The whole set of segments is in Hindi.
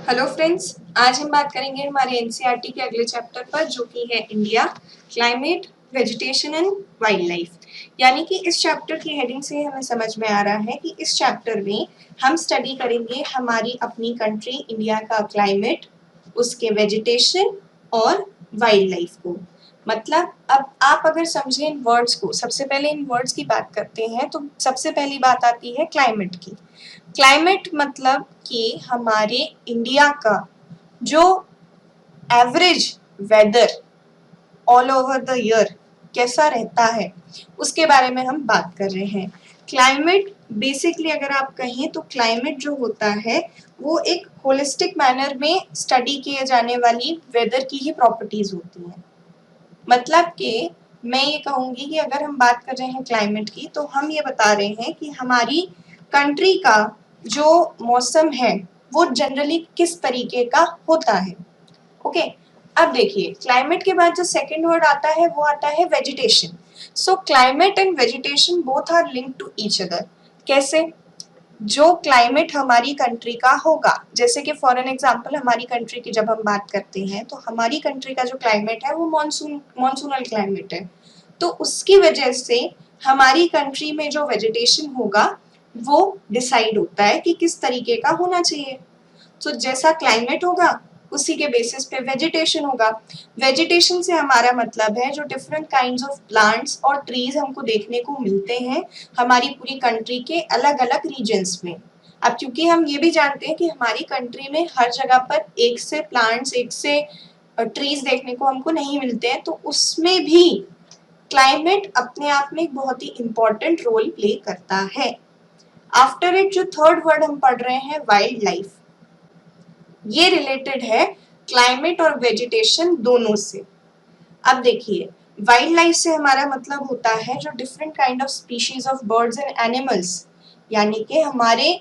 हेलो फ्रेंड्स, आज हम बात करेंगे हमारे एनसीईआरटी के अगले चैप्टर पर जो कि है India, climate, vegetation and wild life. यानी कि इस चैप्टर की हेडिंग से हमें समझ में आ रहा है कि इस चैप्टर में हम स्टडी करेंगे हमारी अपनी कंट्री इंडिया का क्लाइमेट, उसके वेजिटेशन और वाइल्ड लाइफ को। मतलब अब आप अगर समझें इन वर्ड्स को, सबसे पहले इन वर्ड्स की बात करते हैं तो सबसे पहली बात आती है क्लाइमेट की। क्लाइमेट मतलब कि हमारे इंडिया का जो average weather all over the year कैसा रहता है उसके बारे में हम बात कर रहे हैं। क्लाइमेट बेसिकली अगर आप कहें तो क्लाइमेट जो होता है वो एक होलिस्टिक मैनर में स्टडी किए जाने वाली वेदर की ही प्रॉपर्टीज होती हैं। मतलब कि मैं ये कहूँगी कि अगर हम बात कर रहे हैं क्लाइमेट की तो हम ये बता रहे हैं कि हमारी कंट्री का जो मौसम है वो जनरली किस तरीके का होता है। ओके, अब देखिए क्लाइमेट के बाद जो सेकंड वर्ड आता है वो आता है vegetation. So climate and vegetation both are linked to each other. कैसे? जो क्लाइमेट हमारी कंट्री का होगा, जैसे कि फॉर एन एग्जांपल हमारी कंट्री की जब हम बात करते हैं तो हमारी कंट्री का जो क्लाइमेट है वो मॉनसूनल क्लाइमेट है। तो उसकी वजह से हमारी कंट्री में जो वेजिटेशन होगा वो डिसाइड होता है कि किस तरीके का होना चाहिए। तो जैसा क्लाइमेट होगा उसी के बेसिस पे वेजिटेशन होगा। वेजिटेशन से हमारा मतलब है जो डिफरेंट काइंड्स ऑफ प्लांट्स और ट्रीज हमको देखने को मिलते हैं हमारी पूरी कंट्री के अलग अलग रीजन्स में। अब क्योंकि हम ये भी जानते हैं कि हमारी कंट्री में हर जगह पर एक से प्लांट्स, एक से ट्रीज देखने को हमको नहीं मिलते हैं, तो उसमें भी क्लाइमेट अपने आप में एक बहुत ही इंपॉर्टेंट रोल प्ले करता है। आफ्टर इट जो थर्ड वर्ड हम पढ़ रहे हैं वाइल्ड लाइफ, ये रिलेटेड है क्लाइमेट और वेजिटेशन दोनों से। अब देखिए वाइल्ड लाइफ से हमारा मतलब होता है जो different kind of species of birds and animals. यानी कि हमारे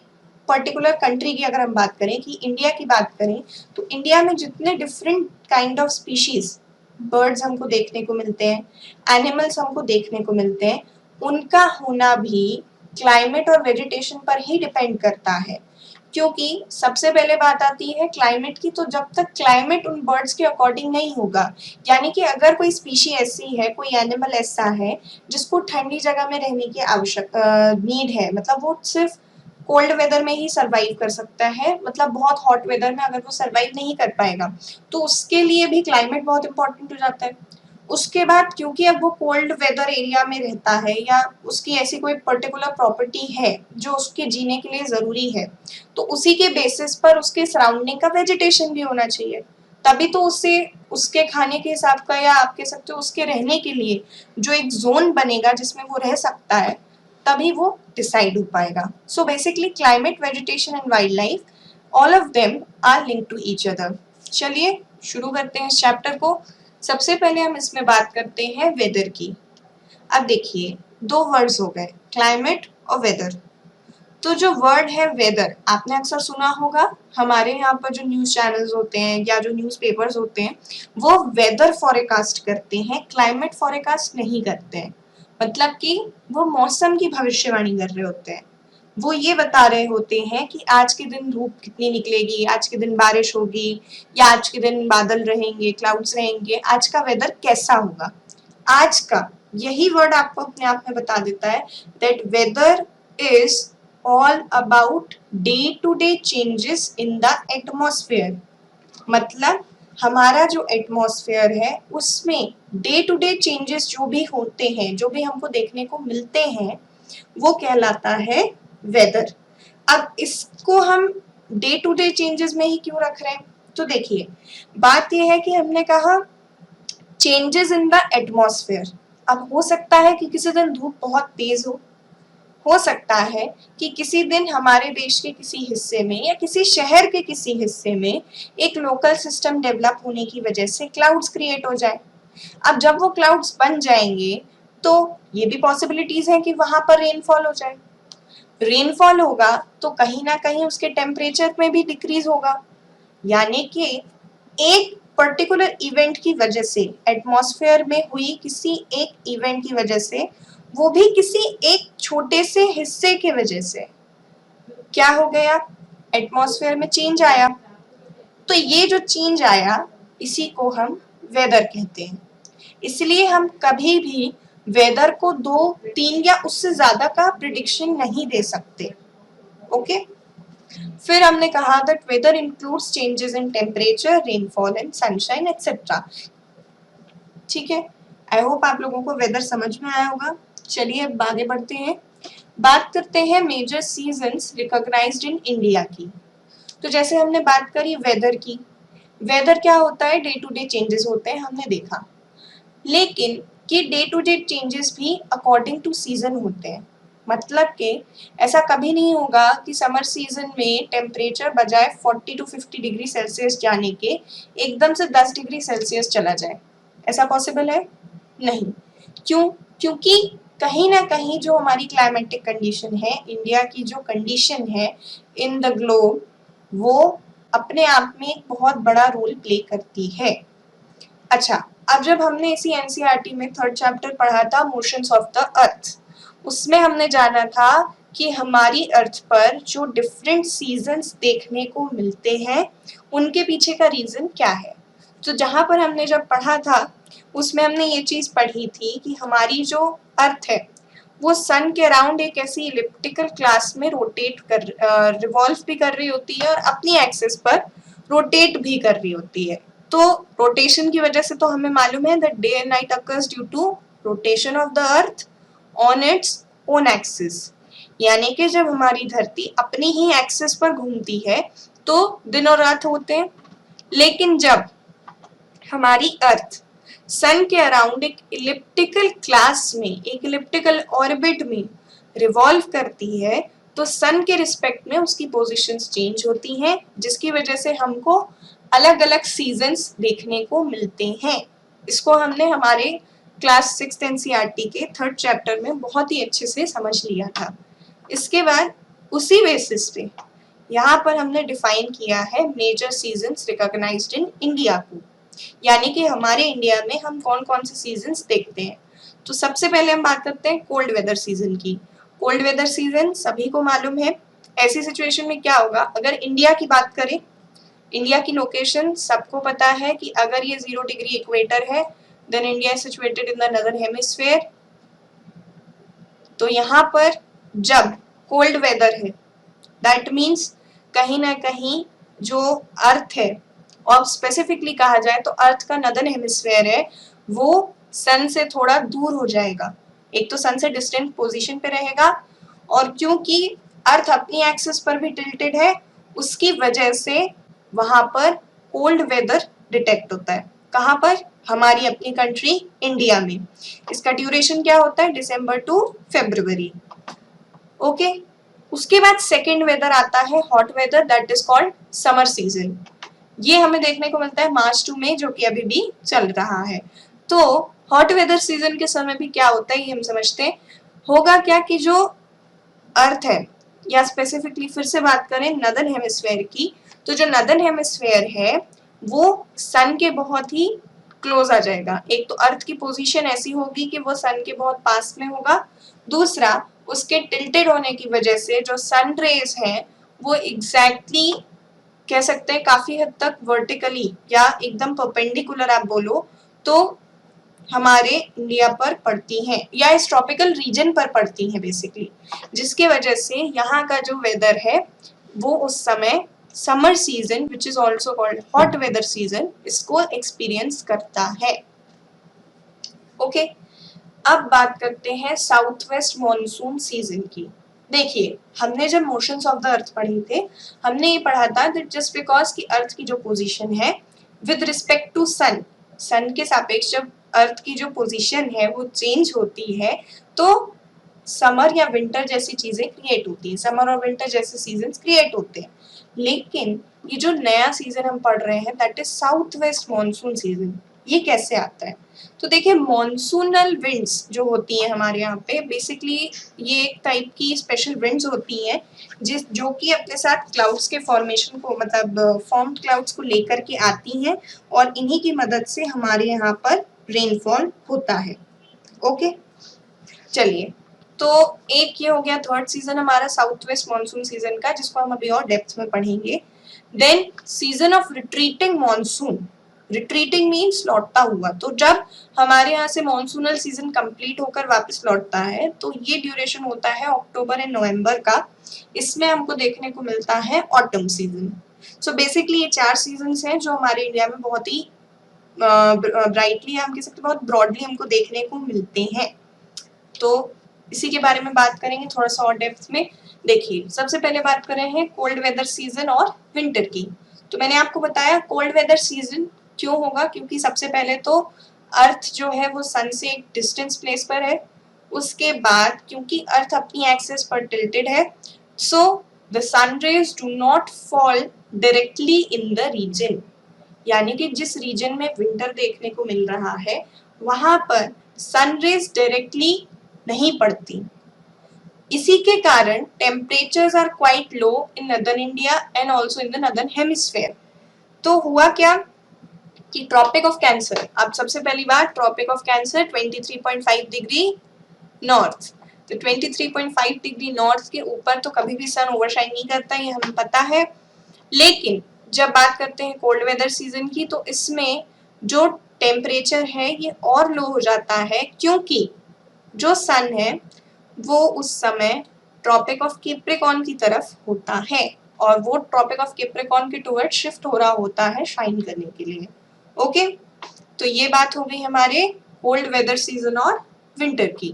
पर्टिकुलर कंट्री की अगर हम बात करें कि इंडिया की बात करें तो इंडिया में जितने different kind of species birds हमको देखने को मिलते हैं, एनिमल्स हमको देखने को मिलते हैं, उनका होना भी क्लाइमेट और वेजिटेशन पर ही डिपेंड करता है। क्योंकि सबसे पहले बात आती है क्लाइमेट की, तो जब तक क्लाइमेट उन बर्ड्स के अकॉर्डिंग नहीं होगा, यानी कि अगर कोई स्पीशी ऐसी है, कोई एनिमल ऐसा है जिसको ठंडी जगह में रहने की नीड है, मतलब वो सिर्फ कोल्ड वेदर में ही सरवाइव कर सकता है, मतलब बहुत हॉट वेदर में अगर वो सरवाइव नहीं कर पाएगा तो उसके लिए भी क्लाइमेट बहुत इंपॉर्टेंट हो जाता है। उसके बाद क्योंकि अब वो कोल्ड वेदर एरिया में रहता है या उसकी ऐसी कोई पर्टिकुलर प्रॉपर्टी है जो उसके जीने के लिए ज़रूरी है, तो उसी के बेसिस पर उसके सराउंडिंग का वेजिटेशन भी होना चाहिए। तभी तो उससे उसके खाने के हिसाब का, या आप कह सकते हो उसके रहने के लिए जो एक जोन बनेगा जिसमें वो रह सकता है, तभी वो डिसाइड हो पाएगा। So basically climate, vegetation and wildlife, all of them are linked to each other. चलिए शुरू करते हैं इस चैप्टर को। सबसे पहले हम इसमें बात करते हैं वेदर की। अब देखिए दो वर्ड्स हो गए, क्लाइमेट और वेदर। तो जो वर्ड है वेदर, आपने अक्सर सुना होगा, हमारे यहाँ पर जो न्यूज चैनल्स होते हैं या जो न्यूज पेपर्स होते हैं वो वेदर फॉरकास्ट करते हैं, क्लाइमेट फॉरकास्ट नहीं करते हैं। मतलब कि वो मौसम की भविष्यवाणी कर रहे होते हैं। वो ये बता रहे होते हैं कि आज के दिन धूप कितनी निकलेगी, आज के दिन बारिश होगी, या आज के दिन बादल रहेंगे, क्लाउड्स रहेंगे, आज का वेदर कैसा होगा। आज का यही वर्ड आपको अपने आप में बता देता है that weather is all about day to day changes in the atmosphere. मतलब हमारा जो एटमॉस्फेयर है उसमें डे टू डे चेंजेस जो भी होते हैं, जो भी हमको देखने को मिलते हैं, वो कहलाता है वेदर। अब इसको हम डे टू डे चेंजेस में ही क्यों रख रहे हैं, तो देखिए बात यह है कि हमने कहा चेंजेस इन द एटमॉस्फेयर। अब हो सकता है कि किसी दिन धूप बहुत तेज हो सकता है कि किसी दिन हमारे देश के किसी हिस्से में या किसी शहर के किसी हिस्से में एक लोकल सिस्टम डेवलप होने की वजह से क्लाउड्स क्रिएट हो जाए। अब जब वो क्लाउड्स बन जाएंगे तो ये भी पॉसिबिलिटीज हैं कि वहां पर रेनफॉल हो जाए। रेनफॉल होगा तो कहीं ना कहीं उसके टेम्परेचर में भी डिक्रीज होगा। यानी कि एक पर्टिकुलर इवेंट की वजह से, एटमॉस्फेयर में हुई किसी एक इवेंट की वजह से, वो भी किसी एक छोटे से हिस्से की वजह से क्या हो गया, एटमॉस्फेयर में चेंज आया। तो ये जो चेंज आया इसी को हम वेदर कहते हैं। इसलिए हम कभी भी वेदर को 2, 3 या उससे ज्यादा का प्रिडिक्शन नहीं दे सकते। ओके, फिर हमने कहा that whether includes changes in temperature, rainfall and sunshine etcetera. ठीक है, आई होप आप लोगों को वेदर समझ में आया होगा। चलिए अब आगे बढ़ते हैं, बात करते हैं major seasons recognised in India की। तो जैसे हमने बात करी वेदर की, वेदर क्या होता है, डे टू डे चेंजेस होते हैं, हमने देखा। लेकिन ये डे टू डे चेंजेस भी अकॉर्डिंग टू सीजन होते हैं। मतलब कि ऐसा कभी नहीं होगा कि समर सीजन में टेम्परेचर बजाय 40 to 50 डिग्री सेल्सियस जाने के एकदम से 10 डिग्री सेल्सियस चला जाए। ऐसा पॉसिबल है? नहीं। क्यों? क्योंकि कहीं ना कहीं जो हमारी क्लाइमेटिक कंडीशन है, इंडिया की जो कंडीशन है इन द ग्लोब, वो अपने आप में एक बहुत बड़ा रोल प्ले करती है। अच्छा, अब जब हमने इसी एनसीईआरटी में 3rd चैप्टर पढ़ा था मोशंस ऑफ द अर्थ, उसमें हमने जाना था कि हमारी अर्थ पर जो डिफरेंट सीजन्स देखने को मिलते हैं उनके पीछे का रीजन क्या है। तो जहां पर हमने जब पढ़ा था उसमें हमने ये चीज पढ़ी थी कि हमारी जो अर्थ है वो सन के अराउंड एक ऐसी इलिप्टिकल क्लास में रोटेट कर रिवॉल्व भी कर रही होती है और अपनी एक्सिस पर रोटेट भी कर रही होती है। तो रोटेशन की वजह से तो हमें मालूम है that day and night occurs due to rotation of the earth on its own axis. यानी कि जब हमारी धरती अपनी ही एक्सिस पर घूमती है तो दिन और रात होते हैं। लेकिन जब हमारी अर्थ सन के अराउंड एक इलिप्टिकल क्लास में, एक इलिप्टिकल ऑर्बिट में रिवॉल्व करती है तो सन के रिस्पेक्ट में उसकी पोजीशंस चेंज होती हैं, जिसकी वजह से हमको अलग अलग सीजन्स देखने को मिलते हैं। इसको हमने हमारे क्लास 6th एनसीईआरटी के 3rd चैप्टर में बहुत ही अच्छे से समझ लिया था। इसके बाद उसी बेसिस पे यहाँ पर हमने डिफाइन किया है major seasons recognised in India को, यानी कि हमारे इंडिया में हम कौन कौन से सीजन्स देखते हैं। तो सबसे पहले हम बात करते हैं कोल्ड वेदर सीजन की। कोल्ड वेदर सीजन सभी को मालूम है। ऐसी सिचुएशन में क्या होगा, अगर इंडिया की बात करें, इंडिया की लोकेशन सबको पता है कि अगर ये 0 डिग्री इक्वेटर है then India is situated in the northern hemisphere. तो यहाँ पर जब कोल्ड वेदर है दैट मीन्स कहीं ना कहीं जो अर्थ है, और स्पेसिफिकली कहा जाए तो अर्थ का नदर्न हेमिस्फीयर है, वो सन से थोड़ा दूर हो जाएगा। एक तो सन से डिस्टेंट पोजीशन पे रहेगा, और क्योंकि अर्थ अपनी एक्सिस पर भी टिल्टेड है उसकी वजह से वहां पर कोल्ड वेदर डिटेक्ट होता है। कहाँ पर? हमारी अपनी कंट्री इंडिया में। इसका ड्यूरेशन क्या होता है? दिसंबर टू फरवरी। ओके, उसके बाद सेकेंड वेदर आता है hot weather, that is called summer season. ये हमें देखने को मिलता है मार्च टू मई, जो कि अभी भी चल रहा है। तो हॉट वेदर सीजन के समय भी क्या होता है ये हम समझते हैं। होगा क्या कि जो अर्थ है, या स्पेसिफिकली फिर से बात करें नदर्न हेमिस्फीयर की, तो जो नदर्न हेमिस्फीयर है वो सन के बहुत ही क्लोज आ जाएगा। एक तो अर्थ की पोजीशन ऐसी होगी कि वो सन के बहुत पास में होगा, दूसरा उसके टिल्टेड होने की वजह से जो सन रेज हैं वो एग्जैक्टली कह सकते हैं काफी हद तक वर्टिकली या एकदम परपेंडिकुलर आप बोलो तो हमारे इंडिया पर पड़ती हैं, या इस ट्रॉपिकल रीजन पर पड़ती हैं बेसिकली, जिसके वजह से यहाँ का जो वेदर है वो उस समय summer season which is also called hot weather season इसको एक्सपीरियंस करता है। ओके, अब बात करते हैं साउथ वेस्ट मॉनसून सीजन की। देखिए, हमने जब मोशंस ऑफ द अर्थ पढ़े थे हमने ये पढ़ा था दैट जस्ट बिकॉज की अर्थ की जो पोजीशन है विद रिस्पेक्ट टू सन, सन के सापेक्ष जब अर्थ की जो पोजीशन है वो चेंज होती है तो समर या विंटर जैसी चीजें क्रिएट होती हैं, समर और विंटर जैसे सीजन्स क्रिएट होते हैं। लेकिन ये जो नया सीजन हम पढ़ रहे हैं that is south west monsoon season, ये कैसे आता है? तो देखिए, मॉनसूनल विंड्स जो होती हैं हमारे यहाँ पे बेसिकली ये एक टाइप की स्पेशल विंड्स होती हैं जो कि अपने साथ क्लाउड्स के फॉर्मेशन को, मतलब फॉर्म्ड क्लाउड्स को लेकर के आती हैं, और इन्हीं की मदद से हमारे यहाँ पर रेनफॉल होता है। ओके, चलिए, तो एक ये हो गया थर्ड सीजन हमारा साउथ वेस्ट मॉनसून सीजन का, जिसको हम अभी और डेप्थ में पढ़ेंगे। Then season of retreating monsoon, retreating means लौटता हुआ, तो जब हमारे यहाँ से मॉनसूनल सीजन कंप्लीट होकर वापस लौटता है तो ये ड्यूरेशन होता है अक्टूबर एंड नवंबर का, इसमें हमको देखने को मिलता है ऑटम सीजन। सो बेसिकली ये 4 सीजन्स हैं जो हमारे इंडिया में बहुत ही ब्राइटली, हम कह सकते बहुत ब्रॉडली हमको देखने को मिलते हैं। तो इसी के बारे में बात करेंगे थोड़ा सा और डेप्थ में। देखिए सबसे पहले बात कर रहे हैं कोल्ड वेदर सीजन और विंटर की। तो मैंने आपको बताया कोल्ड वेदर सीजन क्यों होगा, क्योंकि सबसे पहले तो अर्थ जो है वो सन से एक डिस्टेंस प्लेस पर है, उसके बाद क्योंकि अर्थ अपनी एक्सिस पर टिल्टेड है, so the sun rays do not fall directly in the region, यानी कि जिस रीजन में विंटर देखने को मिल रहा है वहां पर सन रेज डायरेक्टली नहीं पड़ती। इसी के कारण temperatures are quite low in northern India and also in the northern hemisphere. तो हुआ क्या कि ट्रॉपिक ऑफ कैंसर, अब सबसे पहली बात tropic of cancer 23.5 degree north, तो 23.5 डिग्री नॉर्थ के ऊपर तो कभी भी सन ओवरशाइन नहीं करता, ये हमें पता है। लेकिन जब बात करते हैं कोल्ड वेदर सीजन की तो इसमें जो टेम्परेचर है ये और लो हो जाता है, क्योंकि जो सन है वो उस समय ट्रॉपिक ऑफ कैप्रिकॉर्न की तरफ होता है और वो ट्रॉपिक ऑफ कैप्रिकॉर्न के टुवर्ड शिफ्ट हो रहा होता है शाइन करने के लिए। ओके, तो ये बात हो गई हमारे कोल्ड वेदर सीजन और विंटर की।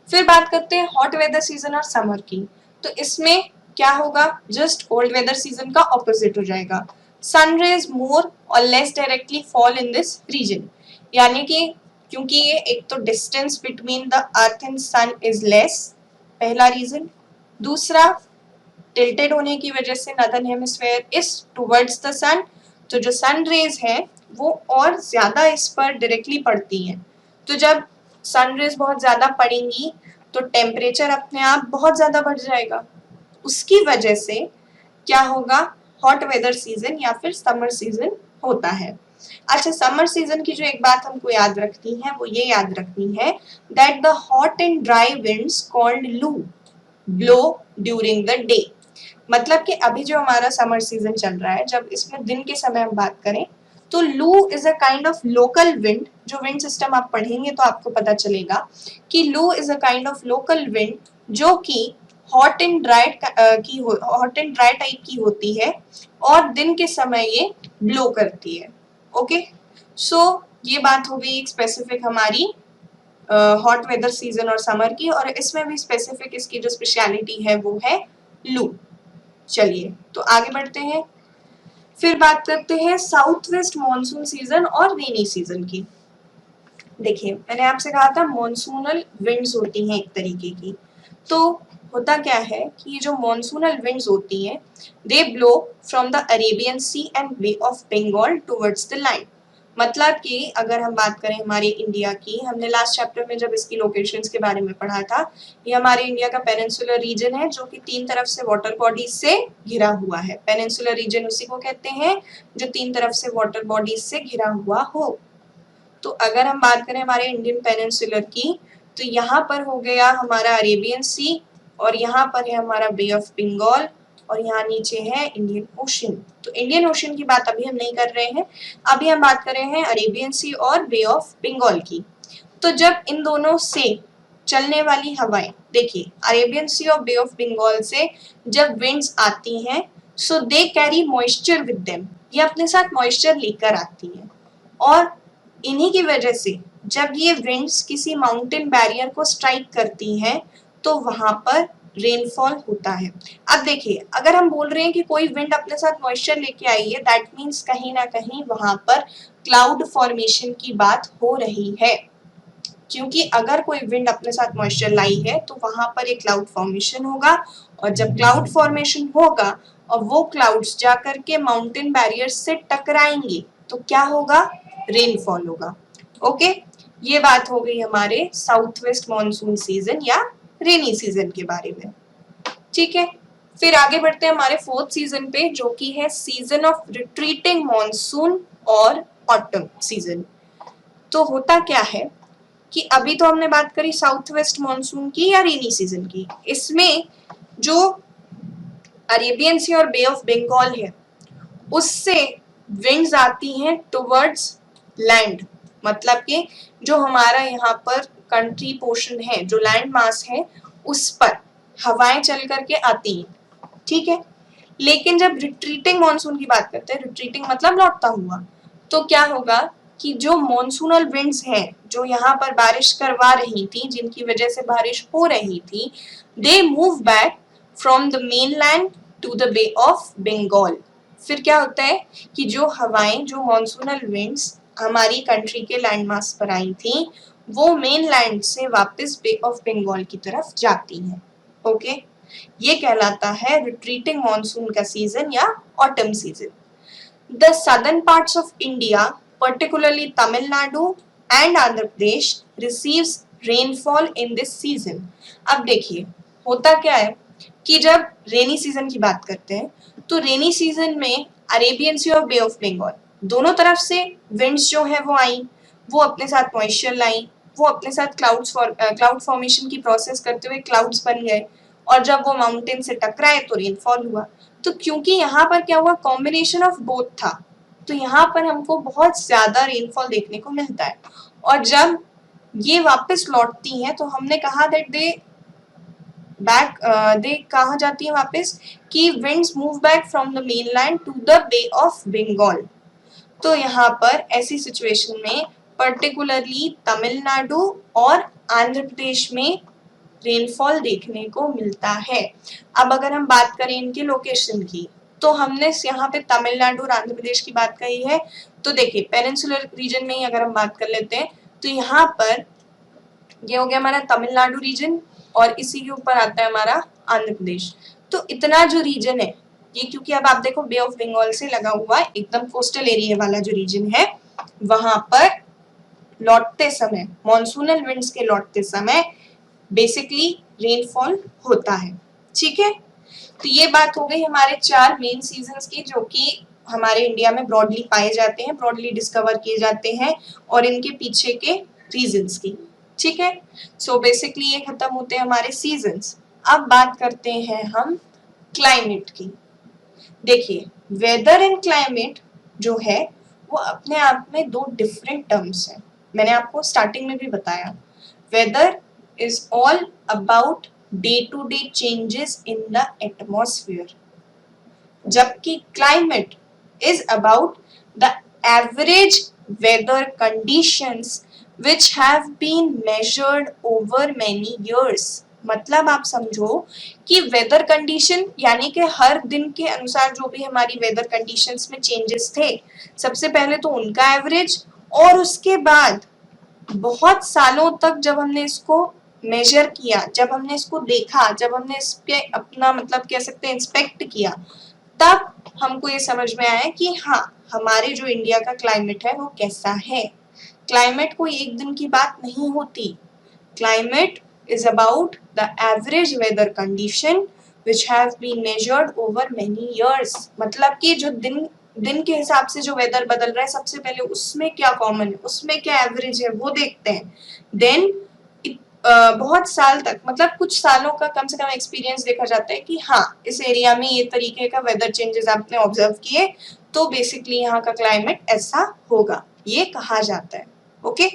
फिर बात करते हैं हॉट वेदर सीजन और समर की। तो इसमें क्या होगा, जस्ट कोल्ड वेदर सीजन का ऑपोजिट हो जाएगा, sun rays more or less directly fall in this region, यानी कि क्योंकि ये एक तो distance between the earth and sun is less, पहला रीजन। दूसरा टिल्टेड होने की वजह से northern hemisphere is towards the सन, तो जो सन रेज है वो और ज्यादा इस पर डायरेक्टली पड़ती हैं, तो जब सन रेज बहुत ज्यादा पड़ेंगी तो टेम्परेचर अपने आप बहुत ज्यादा बढ़ जाएगा, उसकी वजह से क्या होगा, हॉट वेदर सीजन या फिर समर सीजन होता है। अच्छा, समर सीजन की जो एक बात हमको याद रखनी है वो ये याद रखनी है that the hot and dry winds called लू ब्लो ड्यूरिंग द डे। मतलब कि अभी जो हमारा समर सीजन चल रहा है, जब इसमें दिन के समय हम बात करें तो लू is a kind of local wind, जो विंड सिस्टम आप पढ़ेंगे तो आपको पता चलेगा कि लू is a kind of local wind जो कि हॉट एंड ड्राई टाइप की होती है और दिन के समय ये ब्लो करती है। ओके, सो ये बात हो गई एक स्पेसिफिक हमारी हॉट वेदर सीजन और समर की, और इसमें भी स्पेसिफिक इसकी जो स्पेशलिटी है वो है लू। चलिए तो आगे बढ़ते हैं, फिर बात करते हैं साउथ वेस्ट मॉनसून सीजन और रेनी सीजन की। देखिए मैंने आपसे कहा था मॉनसूनल विंड्स होती हैं एक तरीके की, तो होता क्या है कि ये जो मॉनसूनल विंड्स होती हैं they blow from the Arabian sea and bay of Bengal towards the land. मतलब कि अगर हम बात करें हमारे इंडिया की, हमने लास्ट चैप्टर में जब इसकी लोकेशंस के बारे में पढ़ा था, ये हमारे इंडिया का पेनिनसुलर रीजन है जो कि 3 तरफ से वाटर बॉडीज से घिरा हुआ है। पेनिनसुलर रीजन उसी को कहते हैं जो 3 तरफ से वाटर बॉडीज से घिरा हुआ हो। तो अगर हम बात करें हमारे इंडियन पेनिनसुलर की, तो यहाँ पर हो गया हमारा अरेबियन सी और यहाँ पर है हमारा बे ऑफ बंगाल और यहाँ नीचे है इंडियन ओशन। तो इंडियन ओशन की बात अभी हम नहीं कर रहे हैं, अभी हम बात कर रहे हैं अरेबियन सी और बे ऑफ बंगाल की। तो जब इन दोनों से चलने वाली हवाएं, देखिए अरेबियन सी और बे ऑफ बंगाल से जब विंड्स आती हैं so they carry moisture with them, ये अपने साथ मॉइस्चर लेकर आती हैं, और इन्हीं की वजह से जब ये विंड्स किसी माउंटेन बैरियर को स्ट्राइक करती हैं तो वहां पर रेनफॉल होता है। अब देखिए अगर हम बोल रहे हैं कि कोई विंड अपने साथ मॉइस्चर लेके आई है, दैट मीन्स कहीं ना कहीं वहां पर क्लाउड फॉर्मेशन की बात हो रही है, क्योंकि अगर कोई विंड अपने साथ मॉइस्चर लाई है तो वहां पर एक क्लाउड फॉर्मेशन होगा, और जब क्लाउड फॉर्मेशन होगा और वो क्लाउड्स जाकर के माउंटेन बैरियर से टकराएंगे तो क्या होगा, रेनफॉल होगा। ओके, ये बात हो गई हमारे साउथ वेस्ट मॉनसून सीजन या रेनी सीजन के बारे में। ठीक है, फिर आगे बढ़ते हैं हमारे 4th सीजन पे जो कि है सीजन ऑफ रिट्रीटिंग मॉनसून और ऑटम सीजन। तो होता क्या है कि अभी तो हमने बात करी साउथ वेस्ट मॉनसून की या रेनी सीजन की, इसमें जो अरेबियन सी और बे ऑफ बंगाल है उससे विंड्स आती हैं टुवर्ड्स लैंड, मतलब कि जो हमारा यहाँ पर कंट्री पोर्शन है, जो लैंड मास है, उस पर हवाएं चल करके आती हैं, ठीक है। लेकिन जब रिट्रीटिंग मॉनसून की बात करते हैं, रिट्रीटिंग मतलब लौटता हुआ, तो क्या होगा कि जो मॉनसूनल विंड्स हैं, जो यहाँ पर बारिश करवा रही थी, जिनकी वजह से बारिश हो रही थी, they move back from the mainland to the bay of Bengal. फिर क्या होता है कि जो हवाएं, जो मॉनसूनल विंड्स हमारी कंट्री के लैंड मास पर आई थी, वो मेनलैंड से वापस बे ऑफ बंगाल की तरफ जाती हैं। ओके, ये कहलाता है रिट्रीटिंग मॉनसून का सीजन या autumn season. The southern parts of India, particularly Tamil Nadu and Andhra Pradesh, receives rainfall in this season। अब देखिए होता क्या है कि जब रेनी सीजन की बात करते हैं, तो रेनी सीजन में अरेबियन सी और बे ऑफ बंगाल दोनों तरफ से विंड्स जो है वो आई, वो अपने साथ मॉइस्चर लाई, वो अपने साथ क्लाउड फॉर्मेशन की प्रोसेस करते हुए क्लाउड्स बन गए, और जब वो माउंटेन से टकराए तो रेनफॉल हुआ। तो क्योंकि यहाँ पर क्या हुआ, कॉम्बिनेशन ऑफ बोथ था, तो यहाँ पर हमको बहुत ज्यादा रेनफॉल देखने को मिलता है। और जब ये वापस लौटती हैं तो हमने कहा दैट दे कहा जाती है वापस कि winds move back from the mainland to the bay of Bengal. तो यहाँ पर ऐसी सिचुएशन में पर्टिकुलरली तमिलनाडु और आंध्र प्रदेश में रेनफॉल देखने को मिलता है। अब अगर हम बात करें इनके लोकेशन की, तो हमने यहाँ पे तमिलनाडु और आंध्र प्रदेश की बात कही है, तो देखिए पेनिनसुलर रीजन में ही अगर हम बात कर लेते हैं, तो यहाँ पर ये हो गया हमारा तमिलनाडु रीजन, और इसी के ऊपर आता है हमारा आंध्र प्रदेश। तो इतना जो रीजन है ये, क्योंकि अब आप देखो बे ऑफ बंगाल से लगा हुआ एकदम कोस्टल एरिया वाला जो रीजन है, वहां पर लौटते समय, मॉनसूनल विंड्स के लौटते समय बेसिकली रेनफॉल होता है, ठीक है। तो ये बात हो गई हमारे 4 मेन सीजन्स की, जो कि हमारे इंडिया में ब्रॉडली पाए जाते हैं, ब्रॉडली डिस्कवर किए जाते हैं, और इनके पीछे के रीजन्स की, ठीक है। सो बेसिकली ये खत्म होते हैं हमारे सीजन्स। अब बात करते हैं हम क्लाइमेट की। देखिए वेदर एंड क्लाइमेट जो है वो अपने आप में दो डिफरेंट टर्म्स हैं। मैंने आपको स्टार्टिंग में भी बताया, weather is all about day to day changes in the atmosphere, जबकि climate is about the average weather conditions which have been measured over many years। मतलब आप समझो कि वेदर कंडीशन यानी कि हर दिन के अनुसार जो भी हमारी वेदर कंडीशंस में चेंजेस थे, सबसे पहले तो उनका एवरेज, और उसके बाद बहुत सालों तक जब हमने इसको मेजर किया, जब हमने इसको देखा, जब हमने इस पे अपना मतलब कह सकते हैं इंस्पेक्ट किया, तब हमको ये समझ में आया कि हाँ हमारे जो इंडिया का क्लाइमेट है वो कैसा है। क्लाइमेट कोई एक दिन की बात नहीं होती, climate is about the average weather condition which have been measured over many years। मतलब कि जो दिन दिन के हिसाब से जो वेदर बदल रहा है, सबसे पहले उसमें क्या कॉमन है, उसमें क्या एवरेज है वो देखते हैं, देन बहुत साल तक, मतलब कुछ सालों का कम से कम एक्सपीरियंस देखा जाता है कि हाँ इस एरिया में ये तरीके का वेदर चेंजेस आपने ऑब्जर्व किए, तो बेसिकली यहाँ का क्लाइमेट ऐसा होगा, ये कहा जाता है। ओके,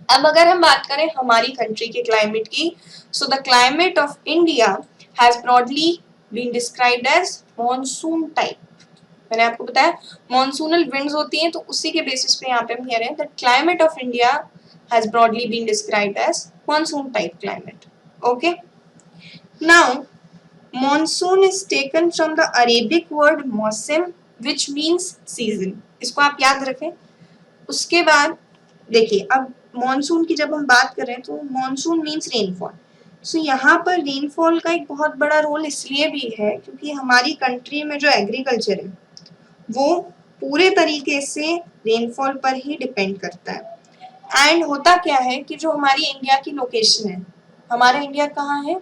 अब अगर हम बात करें हमारी कंट्री के क्लाइमेट की, so the climate of India has broadly been described as monsoon type. मैंने आपको बताया मॉनसूनल विंड्स होती हैं, तो उसी के बेसिस पे यहाँ पे हम कह रहे हैं the climate of India has broadly been described as monsoon type climate. Okay, now monsoon is taken from the Arabic word mausam which means season, इसको आप याद रखें। उसके बाद देखिए अब मॉनसून की जब हम बात कर रहे हैं, तो मॉनसून मीन्स रेनफॉल। सो यहाँ पर रेनफॉल का एक बहुत बड़ा रोल इसलिए भी है क्योंकि हमारी कंट्री में जो एग्रीकल्चर है वो पूरे तरीके से रेनफॉल पर ही डिपेंड करता है। एंड होता क्या है कि जो हमारी इंडिया की लोकेशन है, हमारा इंडिया कहाँ है,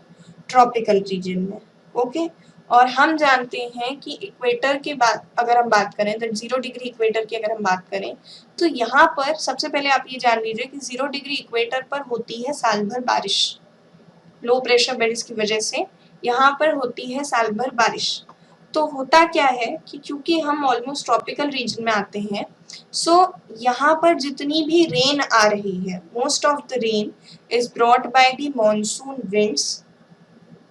ट्रॉपिकल रीजन में। ओके, और हम जानते हैं कि इक्वेटर के बाद अगर हम बात करें, तो 0 डिग्री इक्वेटर की अगर हम बात करें, तो यहाँ पर सबसे पहले आप ये जान लीजिए कि 0 डिग्री इक्वेटर पर होती है साल भर बारिश। लो प्रेशर बेल्ट की वजह से यहाँ पर होती है साल भर बारिश। तो होता क्या है कि क्योंकि हम ऑलमोस्ट ट्रॉपिकल रीजन में आते हैं, सो यहाँ पर जितनी भी रेन आ रही है, most of the rain is brought by the monsoon winds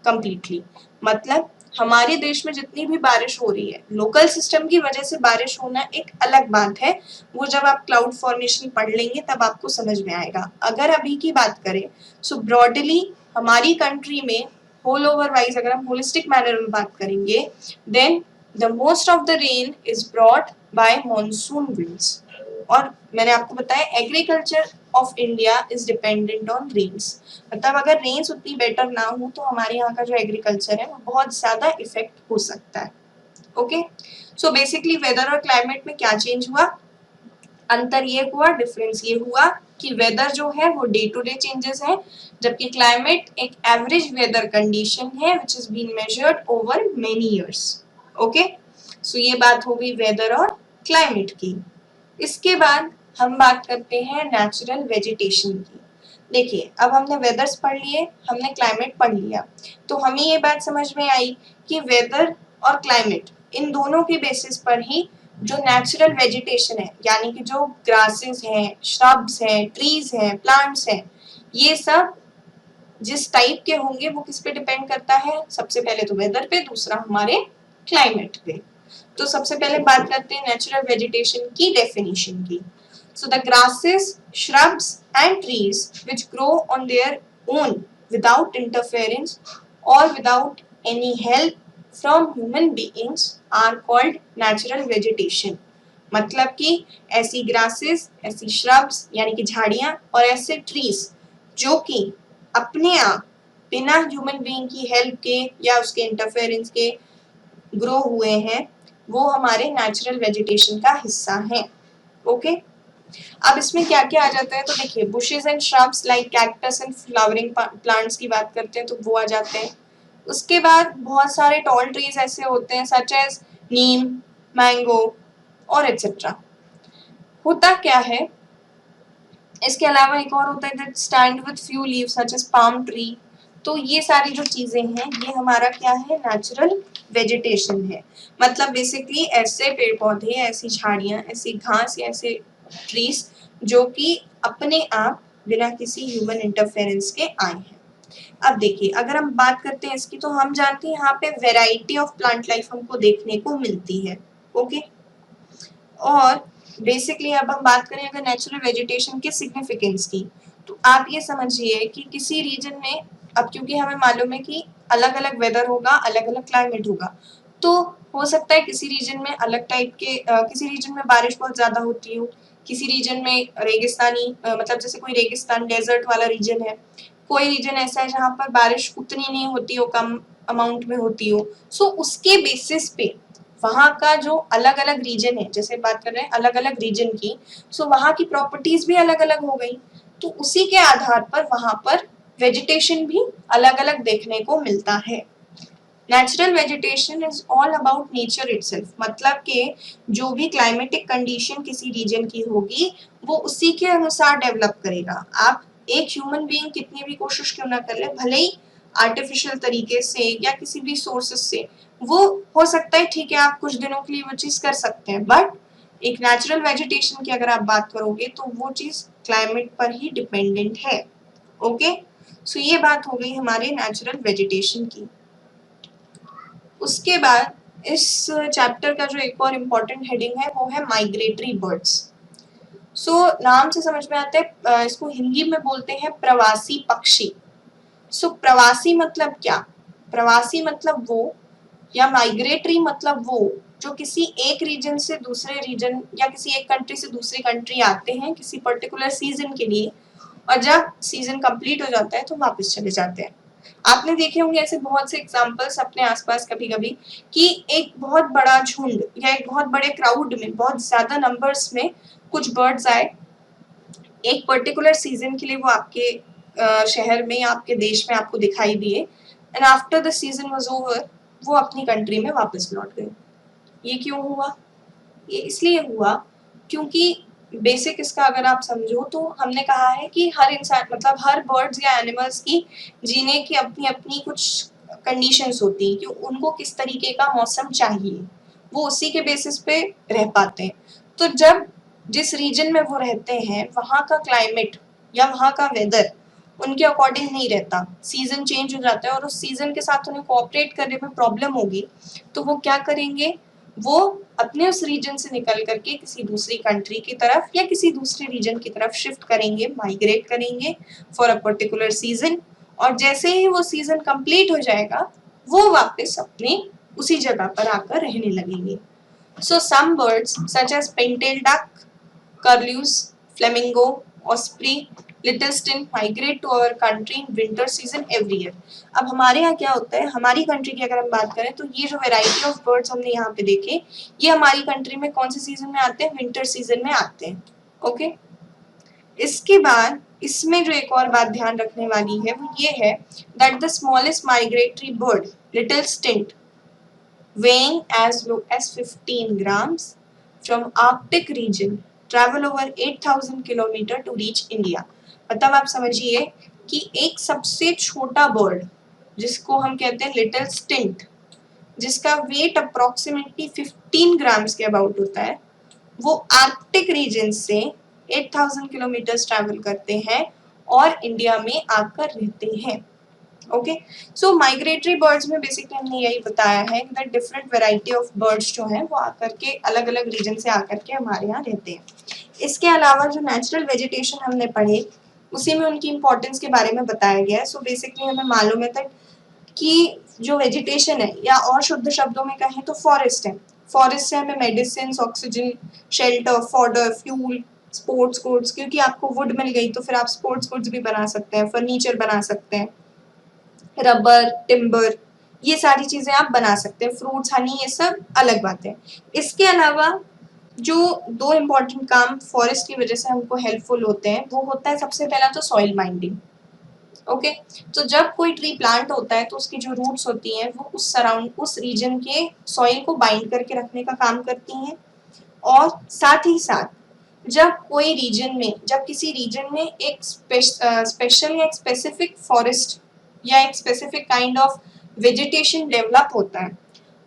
completely. मतलब हमारे देश में जितनी भी बारिश हो रही है, लोकल सिस्टम की वजह से बारिश होना एक अलग बात है, वो जब आप क्लाउड फॉर्मेशन पढ़ लेंगे तब आपको समझ में आएगा। अगर अभी की बात करें सो ब्रॉडली हमारी कंट्री में होल ओवर वाइज अगर हम होलिस्टिक मैनर में बात करेंगे, then the most of the rain is brought by monsoon winds. और मैंने आपको बताया agriculture of India is dependent on rains. मतलब अगर रेन्स उतनी बेटर ना हो तो हमारे यहाँ का जो एग्रीकल्चर है वो बहुत ज्यादा इफेक्ट हो सकता है। ओके, सो बेसिकली वेदर और क्लाइमेट में क्या चेंज हुआ, अंतर ये हुआ, डिफरेंस ये हुआ कि वेदर जो है वो डे टू डे चेंजेस है, जबकि क्लाइमेट एक एवरेज वेदर कंडीशन है which is been measured over many years. Okay, so ये बात हो गई वेदर और क्लाइमेट की। इसके बाद हम बात करते हैं नेचुरल वेजिटेशन की। देखिए अब हमने वेदर्स पढ़ लिए, हमने क्लाइमेट पढ़ लिया, तो हमें ये बात समझ में आई कि वेदर और क्लाइमेट इन दोनों के बेसिस पर ही जो नेचुरल वेजिटेशन है, यानी कि जो ग्रासेस हैं, श्रब्स हैं, ट्रीज हैं, प्लांट्स हैं, ये सब जिस टाइप के होंगे वो किस पे डिपेंड करता है, सबसे पहले तो वेदर पे, दूसरा हमारे क्लाइमेट पे। तो सबसे पहले बात करते हैं नेचुरल वेजिटेशन की डेफिनेशन की। So the grasses, shrubs and trees which grow on their own without interference or without any help from human beings are called natural vegetation। मतलब कि ऐसी grasses, ऐसी shrubs यानी कि झाड़ियां और ऐसे trees जो कि अपने आप बिना ह्यूमन बीइंग की हेल्प के या उसके इंटरफेरेंस के ग्रो हुए हैं, वो हमारे नेचुरल वेजिटेशन का हिस्सा हैं। ओके, अब इसमें क्या क्या आ जाता है, तो देखिए bushes and shrubs like cactus and flowering plants की बात करते हैं तो वो आ जाते हैं। उसके बाद बहुत सारे टॉल ट्रीज ऐसे होते हैं सच एज नीम, मैंगो और एक्सेट्रा। होता क्या है, इसके अलावा एक और होता है that stand with few leaves such as palm tree. तो ये सारी जो चीजें हैं ये हमारा क्या है, नेचुरल वेजिटेशन है। मतलब बेसिकली ऐसे पेड़ पौधे, ऐसी झाड़ियां, ऐसी घास या ऐसे ट्रीज जो कि अपने आप बिना किसी ह्यूमन इंटरफेरेंस के आए हैं। अब देखिए अगर हम बात करते हैं इसकी, तो हम जानते हैं यहाँ पे वेराइटी ऑफ प्लांट लाइफ हमको देखने को मिलती है। ओके, और बेसिकली अब हम बात करें अगर नेचुरल वेजिटेशन के सिग्निफिकेंस की, तो आप ये समझिए कि किसी रीजन में, अब क्योंकि हमें मालूम है कि अलग अलग वेदर होगा, अलग अलग क्लाइमेट होगा, तो हो सकता है किसी रीजन में अलग टाइप के किसी रीजन में बारिश बहुत ज्यादा होती हो, किसी रीजन में रेगिस्तानी मतलब जैसे कोई रेगिस्तान डेजर्ट वाला रीजन है, कोई रीजन ऐसा है जहाँ पर बारिश उतनी नहीं होती हो, कम अमाउंट में होती हो। सो उसके बेसिस पे वहाँ का जो अलग अलग रीजन है, जैसे बात कर रहे हैं अलग अलग रीजन की, सो वहाँ की प्रॉपर्टीज भी अलग अलग हो गई, तो उसी के आधार पर वहाँ पर वेजिटेशन भी अलग अलग देखने को मिलता है। Natural vegetation is all about nature itself. मतलब कि जो भी क्लाइमेटिक कंडीशन किसी रीजन की होगी वो उसी के अनुसार डेवलप करेगा। आप एक ह्यूमन बीइंग कितनी भी कोशिश क्यों ना कर ले, भले ही आर्टिफिशियल तरीके से या किसी भी सोर्सेस से, वो हो सकता है ठीक है आप कुछ दिनों के लिए वो चीज कर सकते हैं, बट एक नेचुरल वेजिटेशन की अगर आप बात करोगे तो वो चीज क्लाइमेट पर ही डिपेंडेंट है। ओके, सो ये बात हो गई हमारे नेचुरल वेजिटेशन की। उसके बाद इस चैप्टर का जो एक और इम्पोर्टेंट हेडिंग है वो है माइग्रेटरी बर्ड्स। सो नाम से समझ में आता है, इसको हिंदी में बोलते हैं प्रवासी पक्षी। सो प्रवासी मतलब क्या, प्रवासी मतलब वो, या माइग्रेटरी मतलब वो जो किसी एक रीजन से दूसरे रीजन या किसी एक कंट्री से दूसरी कंट्री आते हैं किसी पर्टिकुलर सीजन के लिए, और जब सीजन कंप्लीट हो जाता है तो वापस चले जाते हैं। आपने देखे होंगे ऐसे बहुत से एग्जांपल्स अपने आसपास कभी कभी कि एक बहुत बड़ा झुंड या एक बहुत बड़े क्राउड में बहुत ज्यादा नंबर्स में कुछ बर्ड्स आए, एक पर्टिकुलर सीजन के लिए वो आपके शहर में या आपके देश में आपको दिखाई दिए, and after the season was over वो अपनी कंट्री में वापस लौट गए। ये क्यों हुआ, ये इसलिए हुआ क्योंकि बेसिक इसका अगर आप समझो तो हमने कहा है कि हर इंसान मतलब हर बर्ड्स या एनिमल्स की जीने की अपनी अपनी कुछ कंडीशंस होती हैं कि उनको किस तरीके का मौसम चाहिए, वो उसी के बेसिस पे रह पाते हैं। तो जब जिस रीजन में वो रहते हैं वहाँ का क्लाइमेट या वहाँ का वेदर उनके अकॉर्डिंग नहीं रहता, सीजन चेंज हो जाता है और उस सीजन के साथ उन्हें कोऑपरेट करने में प्रॉब्लम होगी, तो वो क्या करेंगे, वो अपने उस रीजन से निकल करके किसी दूसरी कंट्री की तरफ या किसी दूसरे रीजन की तरफ शिफ्ट करेंगे, माइग्रेट करेंगे फॉर अ पर्टिकुलर सीजन, और जैसे ही वो सीजन कंप्लीट हो जाएगा वो वापस अपने उसी जगह पर आकर रहने लगेंगे। So some birds such as pintail duck, curlews, flamingo, osprey, little stink migrate to our country in winter season every year। अब हमारे यहाँ क्या होता है, हमारी कंट्री की अगर हम बात करें तो ये जो वेराइटी ऑफ बर्ड्स हमने यहाँ पे देखे, ये हमारी कंट्री में कौन से सीजन में आते हैं, विंटर सीजन में आते हैं। ओके, इसके बाद इसमें जो एक और बात ध्यान रखने वाली है वो ये है that the smallest migratory bird little stint weighing as low as 15 grams from Arctic region travel over 8,000 kilometre to reach India। मतलब आप समझिए कि एक सबसे छोटा बर्ड जिसको हम कहते हैं लिटिल स्टिंट, जिसका वेट अप्रोक्सीमेटली 15 ग्राम्स के अबाउट होता है, वो आर्कटिक रीजन से 8,000 किलोमीटर ट्रैवल करते हैं और इंडिया में आकर रहते हैं। ओके, सो माइग्रेटरी बर्ड्स में बेसिकली हमने यही बताया है कि the different variety of birds जो हैं वो आकर के अलग अलग रीजन से आकर के हमारे यहाँ रहते हैं। इसके अलावा जो नेचुरल वेजिटेशन हमने पढ़े उसी में उनकी इम्पोर्टेंस के बारे में बताया गया है। सो बेसिकली हमें मालूम है तक कि जो वेजिटेशन है, या और शुद्ध शब्दों में कहें तो फॉरेस्ट है, फॉरेस्ट से हमें medicine, oxygen, shelter, fodder, fuel, sports goods, क्योंकि आपको वुड मिल गई तो फिर आप स्पोर्ट्स गुड्स भी बना सकते हैं, फर्नीचर बना सकते हैं, रबर, टिम्बर, ये सारी चीजें आप बना सकते हैं, फ्रूट्स, हनी, ये सब अलग बात है। इसके अलावा जो दो इम्पोर्टेंट काम फॉरेस्ट की वजह से हमको हेल्पफुल होते हैं वो होता है सबसे पहला तो सॉइल बाइंडिंग। ओके, तो जब कोई ट्री प्लांट होता है तो उसकी जो रूट्स होती हैं वो उस रीजन के सॉइल को बाइंड करके रखने का काम करती हैं, और साथ ही साथ जब किसी रीजन में एक स्पेशल या एक स्पेसिफिक फॉरेस्ट या एक specific kind of vegetation develop होता है,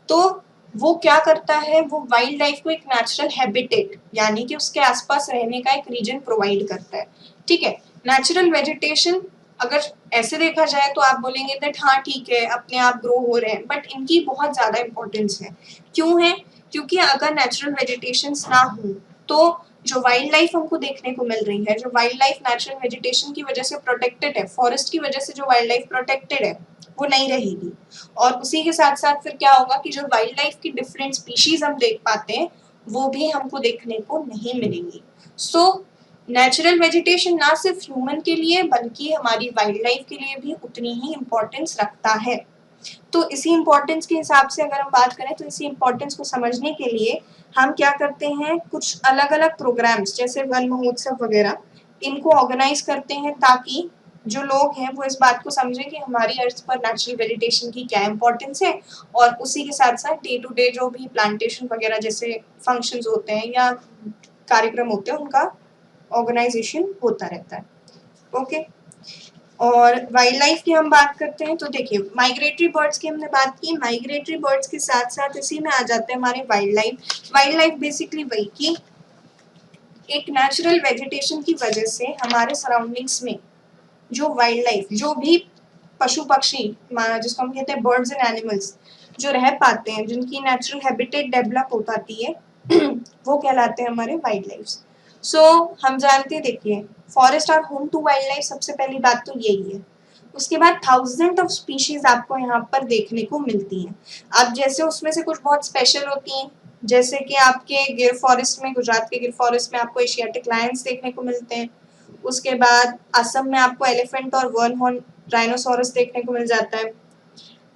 तो वो क्या करता है, वो वाइल्ड लाइफ को एक नेचुरल हैबिटेट यानी कि उसके आसपास रहने का एक रीजन प्रोवाइड करता है। ठीक है, नेचुरल वेजिटेशन अगर ऐसे देखा जाए तो आप बोलेंगे दैट हाँ ठीक है अपने आप ग्रो हो रहे हैं, बट इनकी बहुत ज़्यादा इंपॉर्टेंस है। क्यों है, क्योंकि अगर नेचुरल वेजिटेशन ना हो तो जो वाइल्ड लाइफ हमको देखने को मिल रही है, जो वाइल्ड लाइफ नेचुरल वेजिटेशन की वजह से प्रोटेक्टेड है, फॉरेस्ट की वजह से जो वाइल्ड लाइफ प्रोटेक्टेड है वो नहीं रहेगी, और उसी के साथ साथ फिर क्या होगा कि जो वाइल्ड लाइफ की डिफरेंट स्पीशीज हम देख पाते हैं वो भी हमको देखने को नहीं मिलेंगी। सो नेचुरल वेजिटेशन ना सिर्फ ह्यूमन के लिए बल्कि हमारी वाइल्ड लाइफ के लिए भी उतनी ही इम्पोर्टेंस रखता है। तो इसी इम्पोर्टेंस के हिसाब से अगर हम बात करें तो इसी इम्पोर्टेंस को समझने के लिए हम क्या करते हैं, कुछ अलग अलग प्रोग्राम्स जैसे वन महोत्सव वगैरह इनको ऑर्गेनाइज करते हैं ताकि जो लोग हैं वो इस बात को समझें कि हमारी अर्थ पर नेचुरल वेजिटेशन की क्या इंपॉर्टेंस है, और उसी के साथ साथ डे टू डे जो भी प्लांटेशन वगैरह जैसे फंक्शंस होते हैं या कार्यक्रम होते हैं उनका ऑर्गेनाइजेशन होता रहता है। ओके, और वाइल्ड लाइफ की हम बात करते हैं तो देखिए माइग्रेटरी बर्ड्स की हमने बात की, माइग्रेटरी बर्ड्स के साथ साथ इसी में आ जाते हैं हमारे wild life. Wild life basically वही कि एक नेचुरल वेजिटेशन की वजह से हमारे सराउंडिंग्स में जो वाइल्ड लाइफ, जो भी पशु पक्षी जिसको हम कहते हैं बर्ड्स एंड एनिमल्स जो रह पाते हैं, जिनकी नेचुरल हैबिटेट डेवलप हो पाती है वो कहलाते हैं हमारे वाइल्ड लाइफ। सो हम जानते हैं, देखिए forest are home to wildlife, सबसे पहली बात तो यही है। उसके बाद थाउजेंड ऑफ स्पीशीज आपको यहाँ पर देखने को मिलती हैं। अब जैसे उसमें से कुछ बहुत स्पेशल होती हैं, जैसे कि आपके गिर फॉरेस्ट में, गुजरात के गिर फॉरेस्ट में आपको एशियाटिक लायंस देखने को मिलते हैं। उसके बाद असम में आपको एलिफेंट और वन हॉर्न राइनोसोरस देखने को मिल जाता है।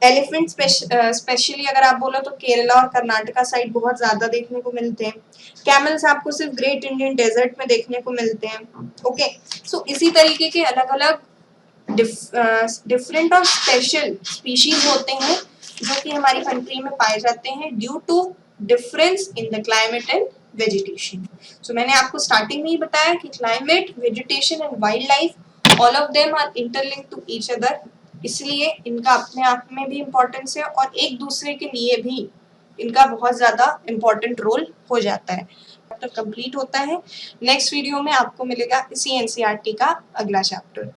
एलिफेंट स्पेशली अगर आप बोलो तो केरला और कर्नाटका साइड बहुत ज्यादा देखने को मिलते हैं। कैमल्स आपको सिर्फ ग्रेट इंडियन डेजर्ट में देखने को मिलते हैं। ओके, सो इसी तरीके के अलग अलग डिफरेंट और स्पेशल स्पीशीज होते हैं जो कि हमारी कंट्री में पाए जाते हैं due to difference in the climate and vegetation. So मैंने आपको स्टार्टिंग में ही बताया कि climate, vegetation and wildlife, all of them are interlinked to each other इसलिए इनका अपने आप में भी इम्पोर्टेंस है और एक दूसरे के लिए भी इनका बहुत ज़्यादा इम्पोर्टेंट रोल हो जाता है। चैप्टर कंप्लीट होता है। नेक्स्ट वीडियो में आपको मिलेगा इसी एनसीईआरटी का अगला चैप्टर।